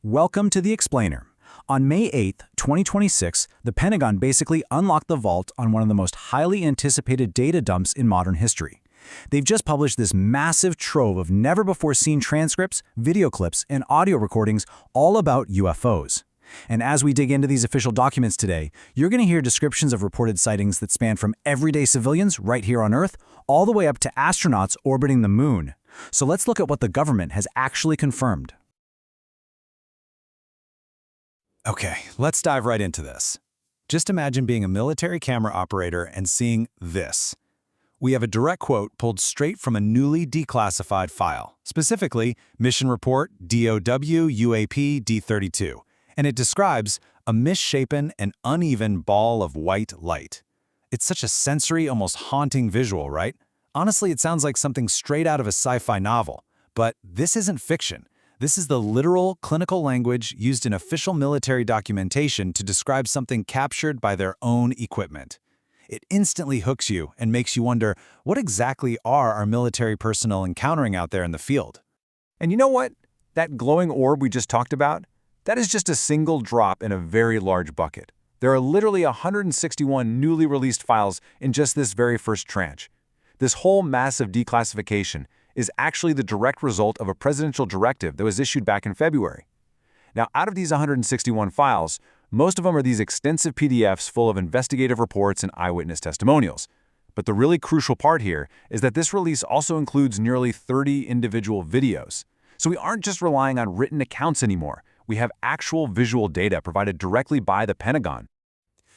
Welcome to The Explainer. On May 8, 2026, the Pentagon basically unlocked the vault on one of the most highly anticipated data dumps in modern history. They've just published this massive trove of never-before-seen transcripts, video clips, and audio recordings all about UFOs. And as we dig into these official documents today, you're going to hear descriptions of reported sightings that span from everyday civilians right here on Earth all the way up to astronauts orbiting the moon. So let's look at what the government has actually confirmed. Okay, let's dive right into this. Just imagine being a military camera operator and seeing this. We have a direct quote pulled straight from a newly declassified file, specifically Mission Report DOW UAP D32, and it describes a misshapen and uneven ball of white light. It's such a sensory, almost haunting visual, right? Honestly, it sounds like something straight out of a sci-fi novel. But this isn't fiction. This is the literal, clinical language used in official military documentation to describe something captured by their own equipment. It instantly hooks you and makes you wonder, what exactly are our military personnel encountering out there in the field? And you know what? That glowing orb we just talked about? That is just a single drop in a very large bucket. There are literally 161 newly released files in just this very first tranche. This whole massive declassification is actually the direct result of a presidential directive that was issued back in February. Now, out of these 161 files, most of them are these extensive PDFs full of investigative reports and eyewitness testimonials. But the really crucial part here is that this release also includes nearly 30 individual videos. So we aren't just relying on written accounts anymore. We have actual visual data provided directly by the Pentagon.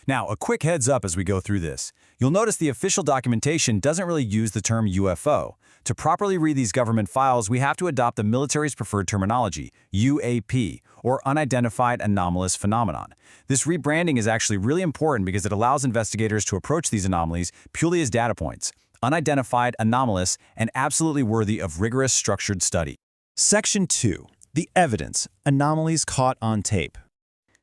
Now, a quick heads up as we go through this. You'll notice the official documentation doesn't really use the term UFO. To properly read these government files, we have to adopt the military's preferred terminology, UAP, or Unidentified Anomalous Phenomenon. This rebranding is actually really important because it allows investigators to approach these anomalies purely as data points, unidentified, anomalous, and absolutely worthy of rigorous structured study. Section 2. The Evidence, Anomalies Caught on Tape.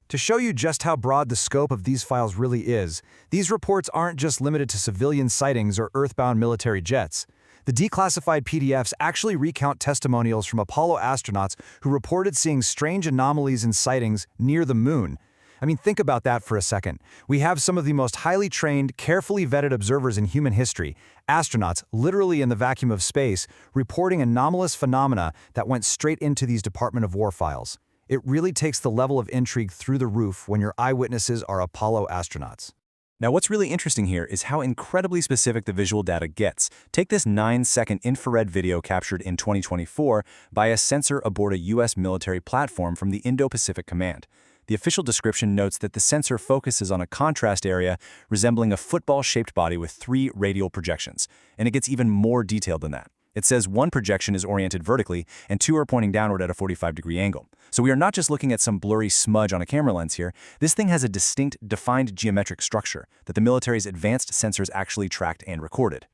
To show you just how broad the scope of these files really is, these reports aren't just limited to civilian sightings or Earth-bound military jets. The declassified PDFs actually recount testimonials from Apollo astronauts who reported seeing strange anomalies and sightings near the moon. I mean, think about that for a second. We have some of the most highly trained, carefully vetted observers in human history, astronauts literally in the vacuum of space, reporting anomalous phenomena that went straight into these Department of War files. It really takes the level of intrigue through the roof when your eyewitnesses are Apollo astronauts. Now, what's really interesting here is how incredibly specific the visual data gets. Take this 9-second infrared video captured in 2024 by a sensor aboard a U.S. military platform from the Indo-Pacific Command. The official description notes that the sensor focuses on a contrast area resembling a football-shaped body with 3 radial projections, and it gets even more detailed than that. It says 1 projection is oriented vertically and 2 are pointing downward at a 45-degree angle. So we are not just looking at some blurry smudge on a camera lens here. This thing has a distinct, defined geometric structure that the military's advanced sensors actually tracked and recorded.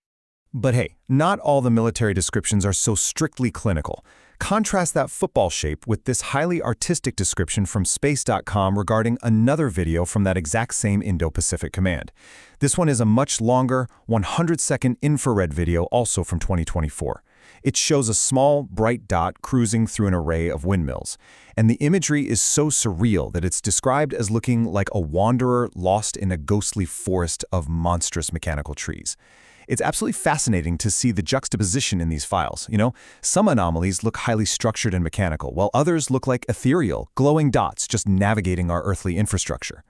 But hey, not all the military descriptions are so strictly clinical. Contrast that football shape with this highly artistic description from space.com regarding another video from that exact same Indo-Pacific Command. This one is a much longer, 100-second infrared video also from 2024. It shows a small, bright dot cruising through an array of windmills. And the imagery is so surreal that it's described as looking like a wanderer lost in a ghostly forest of monstrous mechanical trees. It's absolutely fascinating to see the juxtaposition in these files. You know, some anomalies look highly structured and mechanical, while others look like ethereal, glowing dots just navigating our earthly infrastructure.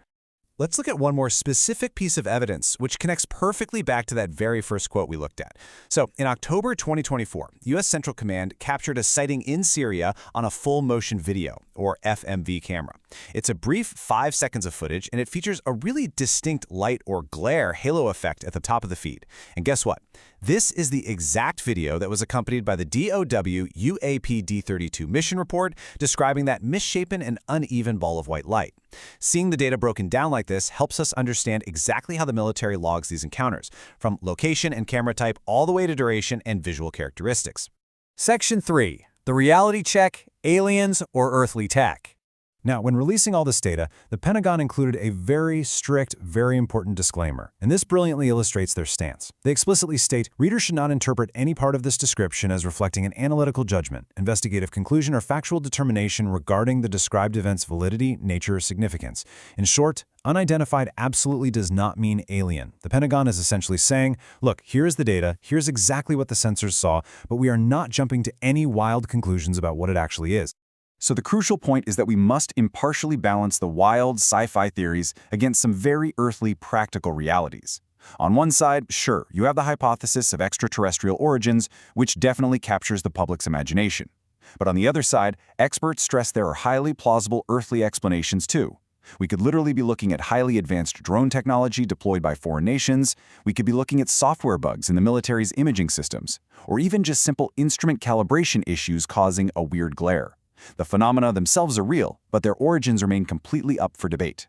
Let's look at one more specific piece of evidence, which connects perfectly back to that very first quote we looked at. So, in October 2024, U.S. Central Command captured a sighting in Syria on a full-motion video, or FMV camera. It's a brief 5 seconds of footage, and it features a really distinct light or glare halo effect at the top of the feed. And guess what? This is the exact video that was accompanied by the DOW UAP D32 mission report describing that misshapen and uneven ball of white light. Seeing the data broken down like this helps us understand exactly how the military logs these encounters, from location and camera type all the way to duration and visual characteristics. Section 3. The Reality Check, Aliens or Earthly Tech. Now, when releasing all this data, the Pentagon included a very strict, very important disclaimer, and this brilliantly illustrates their stance. They explicitly state, readers should not interpret any part of this description as reflecting an analytical judgment, investigative conclusion, or factual determination regarding the described event's validity, nature, or significance. In short, unidentified absolutely does not mean alien. The Pentagon is essentially saying, look, here's the data, here's exactly what the sensors saw, but we are not jumping to any wild conclusions about what it actually is. So the crucial point is that we must impartially balance the wild sci-fi theories against some very earthly practical realities. On one side, sure, you have the hypothesis of extraterrestrial origins, which definitely captures the public's imagination. But on the other side, experts stress there are highly plausible earthly explanations too. We could literally be looking at highly advanced drone technology deployed by foreign nations. We could be looking at software bugs in the military's imaging systems, or even just simple instrument calibration issues causing a weird glare. The phenomena themselves are real, but their origins remain completely up for debate.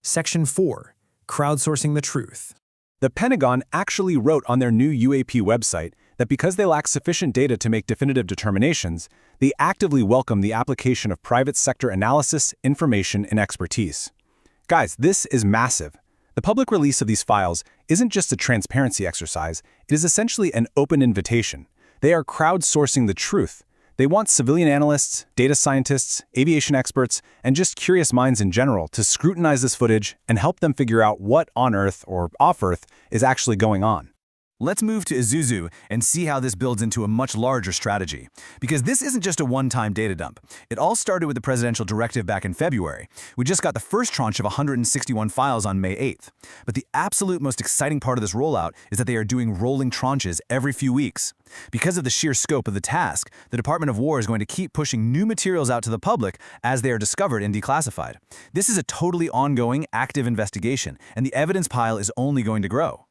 Section 4. Crowdsourcing the truth. The Pentagon actually wrote on their new UAP website that because they lack sufficient data to make definitive determinations, they actively welcome the application of private sector analysis, information, and expertise. Guys, this is massive. The public release of these files isn't just a transparency exercise, it is essentially an open invitation. They are crowdsourcing the truth. They want civilian analysts, data scientists, aviation experts, and just curious minds in general to scrutinize this footage and help them figure out what on Earth or off Earth is actually going on. Let's move to Isuzu and see how this builds into a much larger strategy. Because this isn't just a one-time data dump. It all started with the presidential directive back in February. We just got the first tranche of 161 files on May 8th. But the absolute most exciting part of this rollout is that they are doing rolling tranches every few weeks. Because of the sheer scope of the task, the Department of War is going to keep pushing new materials out to the public as they are discovered and declassified. This is a totally ongoing, active investigation, and the evidence pile is only going to grow.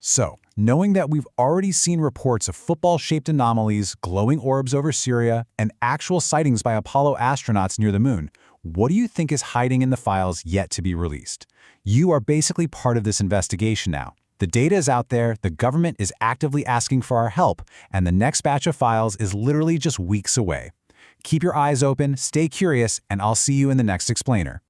So, knowing that we've already seen reports of football-shaped anomalies, glowing orbs over Syria, and actual sightings by Apollo astronauts near the moon, what do you think is hiding in the files yet to be released? You are basically part of this investigation now. The data is out there, the government is actively asking for our help, and the next batch of files is literally just weeks away. Keep your eyes open, stay curious, and I'll see you in the next explainer.